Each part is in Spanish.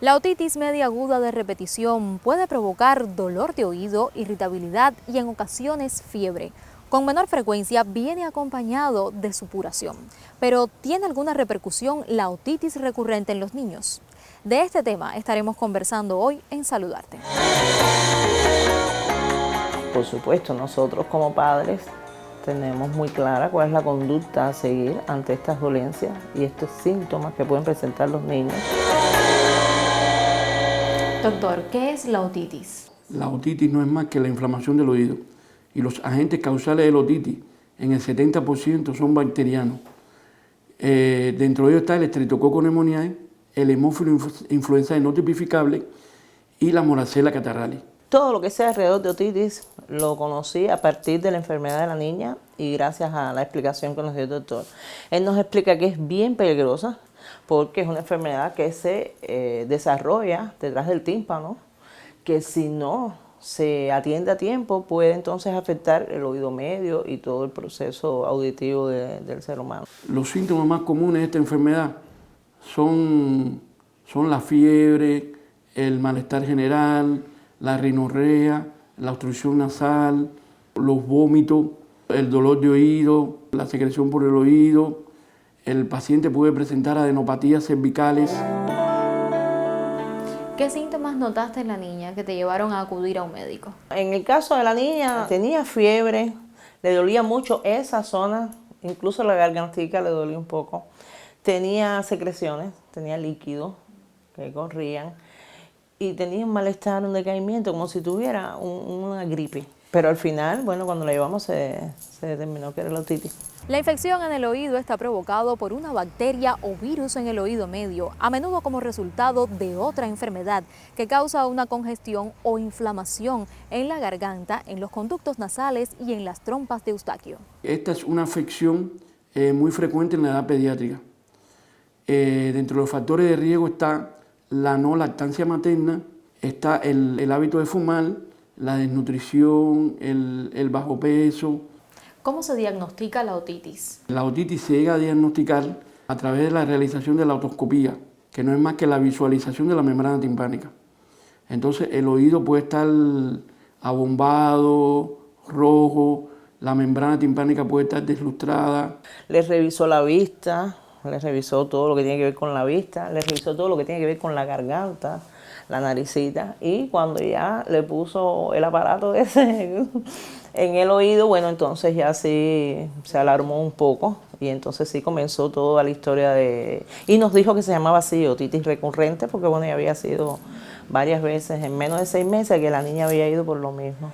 La otitis media aguda de repetición puede provocar dolor de oído, irritabilidad y en ocasiones fiebre. Con menor frecuencia viene acompañado de supuración. Pero ¿tiene alguna repercusión la otitis recurrente en los niños? De este tema estaremos conversando hoy en Saludarte. Por supuesto, nosotros como padres tenemos muy clara cuál es la conducta a seguir ante estas dolencias y estos síntomas que pueden presentar los niños. Doctor, ¿qué es la otitis? La otitis no es más que la inflamación del oído y los agentes causales de la otitis en el 70% son bacterianos. Dentro de ellos está el Streptococcus pneumoniae, el Haemophilus influenzae no tipificable y la Moracella catarrhalis. Todo lo que sea alrededor de otitis lo conocí a partir de la enfermedad de la niña y gracias a la explicación que nos dio el doctor. Él nos explica que es bien peligrosa porque es una enfermedad que se desarrolla detrás del tímpano, que si no se atiende a tiempo puede entonces afectar el oído medio y todo el proceso auditivo del ser humano. Los síntomas más comunes de esta enfermedad son la fiebre, el malestar general, la rinorrea, la obstrucción nasal, los vómitos, el dolor de oído, la secreción por el oído. El paciente puede presentar adenopatías cervicales. ¿Qué síntomas notaste en la niña que te llevaron a acudir a un médico? En el caso de la niña, tenía fiebre, le dolía mucho esa zona, incluso la gargantica le dolía un poco. Tenía secreciones, tenía líquidos que corrían y tenía un malestar, un decaimiento, como si tuviera una gripe. Pero al final, bueno, cuando la llevamos se determinó que era la otitis. La infección en el oído está provocado por una bacteria o virus en el oído medio, a menudo como resultado de otra enfermedad que causa una congestión o inflamación en la garganta, en los conductos nasales y en las trompas de Eustaquio. Esta es una afección muy frecuente en la edad pediátrica. Dentro de los factores de riesgo está la no lactancia materna, está el hábito de fumar, la desnutrición, el bajo peso. ¿Cómo se diagnostica la otitis? La otitis se llega a diagnosticar a través de la realización de la otoscopía, que no es más que la visualización de la membrana timpánica. Entonces el oído puede estar abombado, rojo, la membrana timpánica puede estar deslustrada. Le revisó la vista, le revisó todo lo que tiene que ver con la vista, le revisó todo lo que tiene que ver con la garganta, la naricita, y cuando ya le puso el aparato ese en el oído, bueno, entonces ya sí se alarmó un poco y entonces sí comenzó toda la historia y nos dijo que se llamaba así, otitis recurrente, porque bueno, ya había sido varias veces en menos de 6 meses que la niña había ido por lo mismo.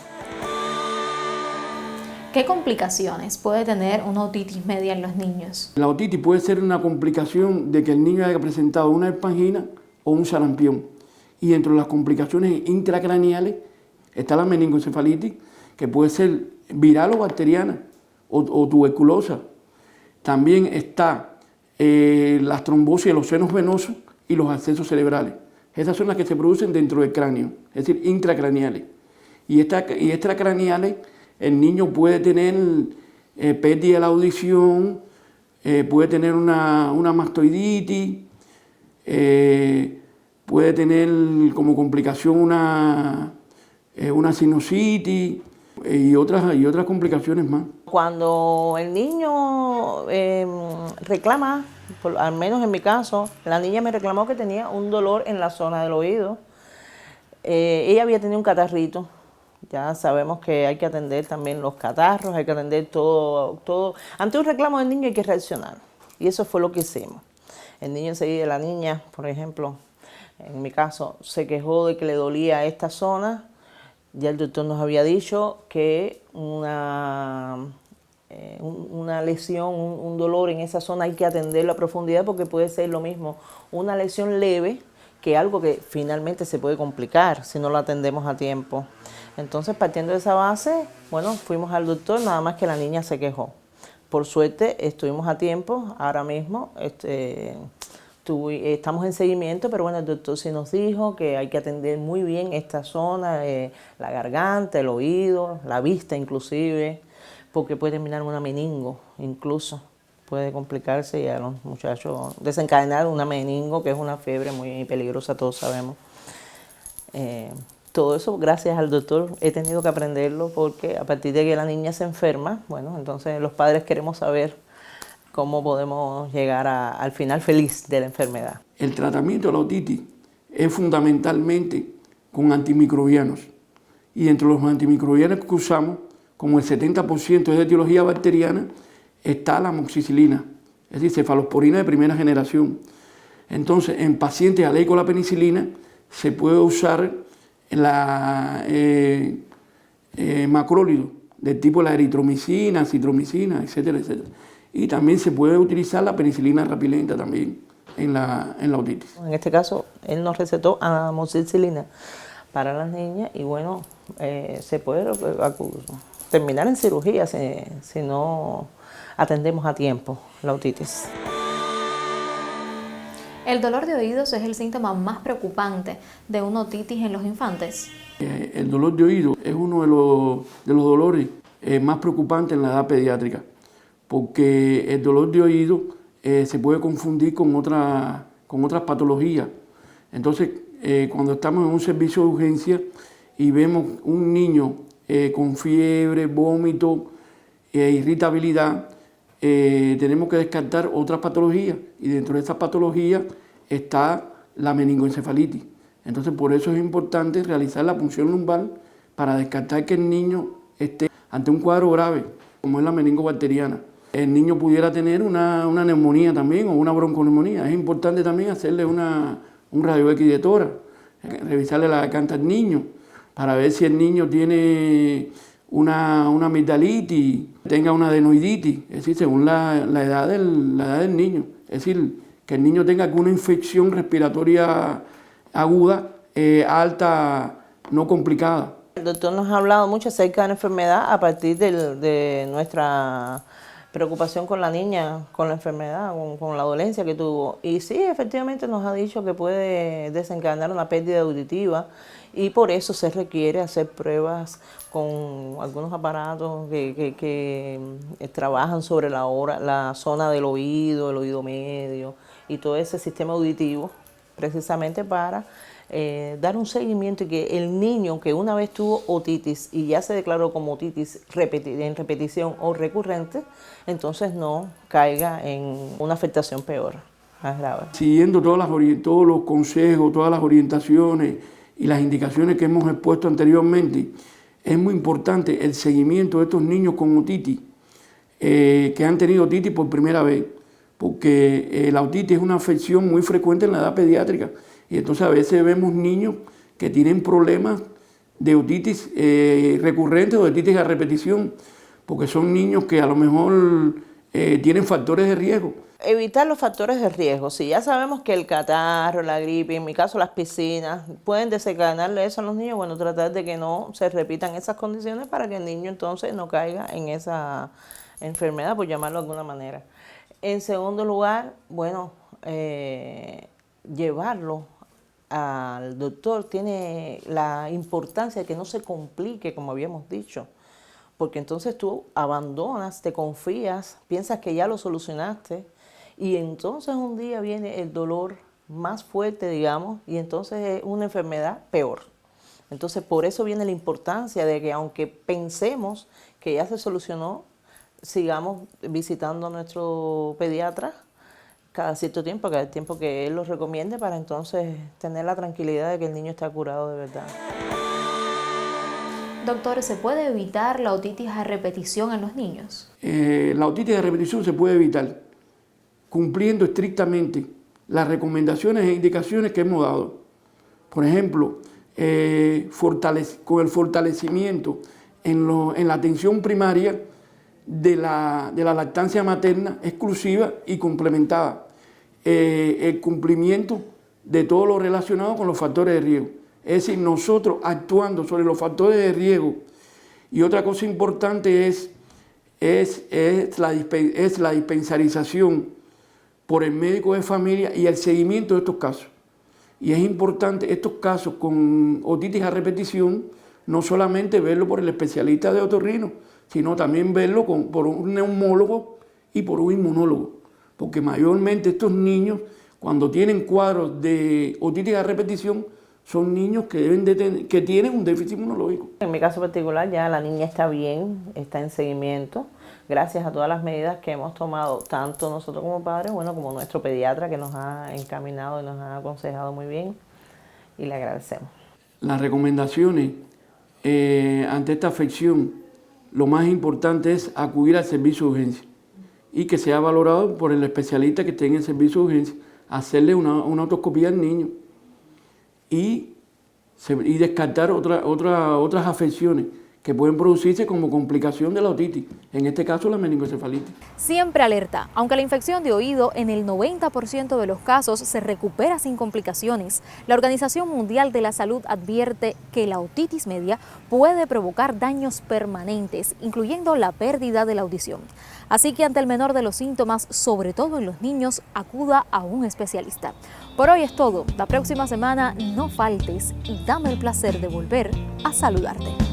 ¿Qué complicaciones puede tener una otitis media en los niños? La otitis puede ser una complicación de que el niño haya presentado una espangina o un sarampión. Y dentro de las complicaciones intracraneales está la meningoencefalitis, que puede ser viral o bacteriana, o tuberculosa. También está las trombosis de los senos venosos y los abscesos cerebrales. Esas son las que se producen dentro del cráneo, es decir, intracraneales. Y extracraneales, el niño puede tener pérdida de la audición, puede tener una mastoiditis, puede tener como complicación una sinusitis y otras complicaciones más. Cuando el niño reclama, al menos en mi caso, la niña me reclamó que tenía un dolor en la zona del oído. Ella había tenido un catarrito. Ya sabemos que hay que atender también los catarros, hay que atender todo. Ante un reclamo del niño hay que reaccionar. Y eso fue lo que hicimos. El niño enseguida, la niña, por ejemplo, en mi caso, se quejó de que le dolía esta zona. Ya el doctor nos había dicho que una lesión, un dolor en esa zona hay que atenderlo a profundidad porque puede ser lo mismo una lesión leve que algo que finalmente se puede complicar si no lo atendemos a tiempo. Entonces, partiendo de esa base, bueno, fuimos al doctor, nada más que la niña se quejó. Por suerte, estuvimos a tiempo, ahora mismo estamos en seguimiento, pero bueno, el doctor sí nos dijo que hay que atender muy bien esta zona, la garganta, el oído, la vista inclusive, porque puede terminar en una meningo incluso, puede complicarse y a los muchachos desencadenar una meningo, que es una fiebre muy peligrosa, todos sabemos. Todo eso, gracias al doctor, he tenido que aprenderlo porque a partir de que la niña se enferma, bueno, entonces los padres queremos saber cómo podemos llegar al final feliz de la enfermedad. El tratamiento de la otitis es fundamentalmente con antimicrobianos. Y entre los antimicrobianos que usamos, como el 70% es de etiología bacteriana, está la amoxicilina, es decir, cefalosporina de primera generación. Entonces, en pacientes alérgicos a la penicilina, se puede usar la macrólido, del tipo la eritromicina, citromicina, etcétera, etcétera. Y también se puede utilizar la penicilina rapilenta también en la otitis. En este caso, él nos recetó amoxicilina para las niñas y bueno, se puede terminar en cirugía si no atendemos a tiempo la otitis. ¿El dolor de oídos es el síntoma más preocupante de una otitis en los infantes? El dolor de oído es uno de los dolores más preocupantes en la edad pediátrica, porque el dolor de oído se puede confundir con otras patologías. Entonces, cuando estamos en un servicio de urgencia y vemos un niño con fiebre, vómito, irritabilidad, tenemos que descartar otras patologías y dentro de esas patologías está la meningoencefalitis. Entonces por eso es importante realizar la punción lumbar para descartar que el niño esté ante un cuadro grave como es la meningobacteriana. El niño pudiera tener una neumonía también o una bronconeumonía. Es importante también hacerle un rayo X de tórax, revisarle la garganta al niño para ver si el niño tiene una amigdalitis, tenga una adenoiditis, es decir, según la edad del niño. Es decir, que el niño tenga alguna infección respiratoria aguda, alta, no complicada. El doctor nos ha hablado mucho acerca de la enfermedad a partir de nuestra preocupación con la niña, con la enfermedad, con la dolencia que tuvo. Y sí, efectivamente nos ha dicho que puede desencadenar una pérdida auditiva y por eso se requiere hacer pruebas con algunos aparatos que trabajan sobre la zona del oído, el oído medio y todo ese sistema auditivo, precisamente para dar un seguimiento y que el niño que una vez tuvo otitis y ya se declaró como otitis en repetición o recurrente, entonces no caiga en una afectación peor, más grave. Siguiendo todos los consejos, todas las orientaciones y las indicaciones que hemos expuesto anteriormente, es muy importante el seguimiento de estos niños con otitis, que han tenido otitis por primera vez, porque la otitis es una afección muy frecuente en la edad pediátrica. Y entonces a veces vemos niños que tienen problemas de otitis recurrente o de otitis a repetición, porque son niños que a lo mejor tienen factores de riesgo. Evitar los factores de riesgo. Si ya sabemos que el catarro, la gripe, en mi caso las piscinas, pueden desencadenarle eso a los niños, bueno, tratar de que no se repitan esas condiciones para que el niño entonces no caiga en esa enfermedad, por llamarlo de alguna manera. En segundo lugar, bueno, llevarlo al doctor tiene la importancia de que no se complique, como habíamos dicho, porque entonces tú abandonas, te confías, piensas que ya lo solucionaste y entonces un día viene el dolor más fuerte, digamos, y entonces es una enfermedad peor. Entonces por eso viene la importancia de que aunque pensemos que ya se solucionó, sigamos visitando a nuestro pediatra cada cierto tiempo, cada tiempo que él lo recomiende, para entonces tener la tranquilidad de que el niño está curado de verdad. Doctor, ¿se puede evitar la otitis a repetición en los niños? La otitis a repetición se puede evitar cumpliendo estrictamente las recomendaciones e indicaciones que hemos dado. Por ejemplo, con el fortalecimiento en la atención primaria de la lactancia materna exclusiva y complementada, el cumplimiento de todo lo relacionado con los factores de riesgo. Es decir, nosotros actuando sobre los factores de riesgo. Y otra cosa importante es la dispensarización por el médico de familia y el seguimiento de estos casos. Y es importante estos casos con otitis a repetición, no solamente verlo por el especialista de otorrino, sino también verlo por un neumólogo y por un inmunólogo, porque mayormente estos niños, cuando tienen cuadros de otitis a repetición, son niños que, que tienen un déficit inmunológico. En mi caso particular ya la niña está bien, está en seguimiento, gracias a todas las medidas que hemos tomado, tanto nosotros como padres, bueno, como nuestro pediatra que nos ha encaminado y nos ha aconsejado muy bien, y le agradecemos. Las recomendaciones ante esta afección, lo más importante es acudir al servicio de urgencia y que sea valorado por el especialista que esté en el servicio de urgencia, hacerle una otoscopía al niño y descartar otras afecciones que pueden producirse como complicación de la otitis, en este caso la meningoencefalitis. Siempre alerta, aunque la infección de oído en el 90% de los casos se recupera sin complicaciones, la Organización Mundial de la Salud advierte que la otitis media puede provocar daños permanentes, incluyendo la pérdida de la audición. Así que ante el menor de los síntomas, sobre todo en los niños, acuda a un especialista. Por hoy es todo. La próxima semana no faltes y dame el placer de volver a saludarte.